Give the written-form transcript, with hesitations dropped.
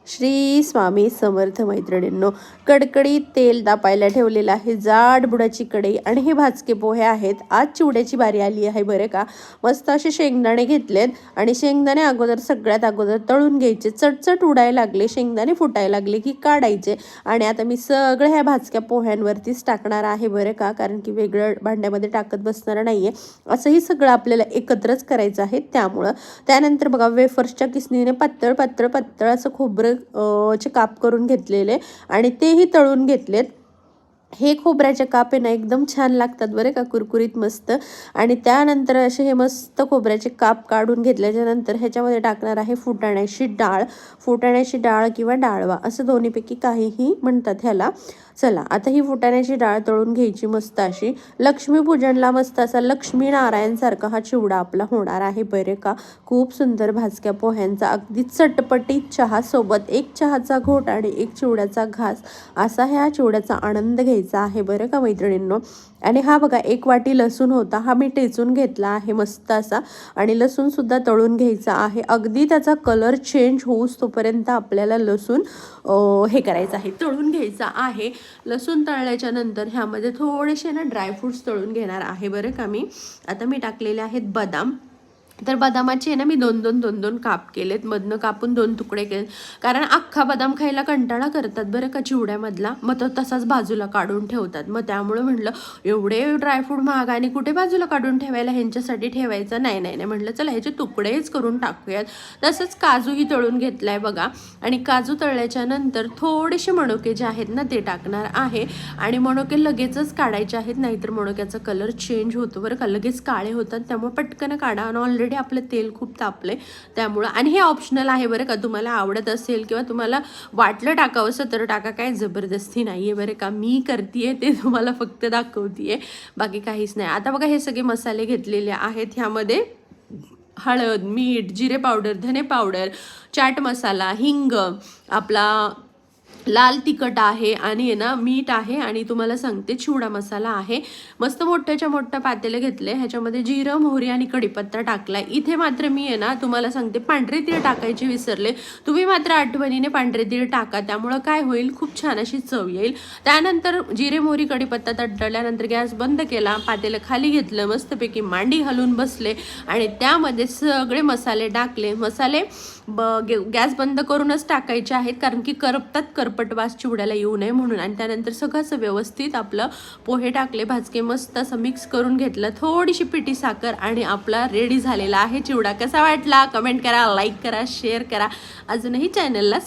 श्री स्वामी समर्थ मैत्रिणींनो, कडकडीत तेल तापायला ठेवलेलं आहे, जाड बुडाची कढई आणि हे भाजके पोहे आहेत. आज चिवड्याची बारी आली आहे बरं का. मस्त असे शेंगदाणे घेतलेत आणि शेंगदाणे सगळ्यात अगोदर तळून घ्यायचे. चटचट उडायला लागले, शेंगदाणे फुटायला लागले की काढायचे आणि आता मी सगळं ह्या भाजक्या पोह्यांवरतीच टाकणार आहे बरं का, कारण की वेगळं भांड्यामध्ये टाकत बसणार नाहीये. असंही सगळं आपल्याला एकत्रच करायचं आहे. त्यानंतर बघा, वेफर्सच्या किसनीने पातळ पातळ पातळ असं खोबरं चे काप करून घेतलेले आणि तेही तळून घेतलेत. हे खोबऱ्याचे काप आहे ना, एकदम छान लागतात बरं का, कुरकुरीत मस्त. आणि त्यानंतर असे हे मस्त खोबऱ्याचे काप काढून घेतल्याच्या नंतर ह्याच्यामध्ये टाकणार आहे फुटाण्याची डाळ किंवा डाळवा, असं दोन्हीपैकी काहीही म्हणतात ह्याला. चला, आता ही फुटाण्याची डाळ तळून घ्यायची मस्त अशी. लक्ष्मीपूजनला मस्त असा लक्ष्मीनारायणसारखा हा चिवडा आपला होणार आहे बरे का. खूप सुंदर भाजक्या पोह्यांचा अगदी चटपटीत चहासोबत एक चहाचा घोट आणि एक चिवड्याचा घास, असा ह्या चिवड्याचा आनंद घ्यायचा आहे बरं का मैत्रिणींनो. आणि हा बघा, एक वाटी लसूण होता, हा मी टेचून घेतला आहे मस्त असा. आणि लसूण सुद्धा तळून घ्यायचा आहे. अगदी त्याचा कलर चेंज होऊस तोपर्यंत आपल्याला लसूण हे करायचं आहे, तळून घ्यायचा आहे. लसूण तळल्याच्या नंतर ह्यामध्ये थोडेसे ना ड्रायफ्रूट्स तळून घेणार आहे बरं का मी. आता मी टाकलेले आहेत बदाम. तर बदामाचे ना मी दोन काप केलेत, मधनं कापून 2 तुकडे केलेत, कारण अख्खा बदाम खायला कंटाळा करतात बरं का चिवड्यामधला, मग तो तसाच बाजूला काढून ठेवतात. मग त्यामुळे म्हटलं एवढे ड्रायफ्रूट महाग आणि कुठे बाजूला काढून ठेवायला, ह्यांच्यासाठी ठेवायचं नाही म्हटलं चला ह्याचे तुकडेच करून टाकूयात. तसंच काजूही तळून घेतलाय बघा. आणि काजू तळल्याच्या नंतर थोडेसे मणुके जे आहेत ना ते टाकणार आहे. आणि मणुके लगेचच काढायचे आहेत, नाहीतर मणुक्याचा कलर चेंज होतो बरं का, लगेच काळे होतात. त्यामुळे पटकन काढा. आणि ऑलरेडी आपलं तेल खूप तापलंय त्यामुळं. आणि हे ऑप्शनल आहे बरं का, तुम्हाला आवडत असेल किंवा तुम्हाला वाटलं टाकावंसं तर टाका, काय जबरदस्ती नाहीये बरं का. मी करतेय ते तुम्हाला फक्त दाखवतेय, बाकी काहीच नाही. आता बघा, हे सगळे मसाले घेतलेले आहेत. ह्यामध्ये हळद, मीठ, जिरे पावडर, धने पावडर, चाट मसाला, हिंग, आपला लाल तिखट आहे आणि ना मीठ आहे आणि तुम्हाला सांगते चिवडा मसाला आहे. मस्त मोठ्याच्या मोठं पातेलं घेतले, ह्याच्यामध्ये जिरं, मोहरी आणि कढीपत्ता टाकलाय. इथे मात्र मी आहे ना तुम्हाला सांगते पांढरे तीळ टाकायचे विसरले. तुम्ही मात्र आठवणीने पांढरे तीळ टाका, त्यामुळं काय होईल, खूप छान अशी चव येईल. त्यानंतर जिरे, मोहरी, कढीपत्ता तडतडल्यानंतर गॅस बंद केला, पातेलं खाली घेतलं, मस्तपैकी मांडी घालून बसले आणि त्यामध्ये सगळे मसाले टाकले. मसाले गॅस बंद करूनच टाकायचे आहेत, कारण की करपतात, करपटवास चिवड्याला येऊ नये म्हणून. आणि त्यानंतर सगळं असं व्यवस्थित आपलं पोहे टाकले, भाजके मस्त असं मिक्स करून घेतलं, थोडीशी पिठी साखर आणि आपला रेडी झालेला आहे चिवडा. कसा वाटला कमेंट करा, लाईक करा, शेअर करा. अजूनही चॅनलला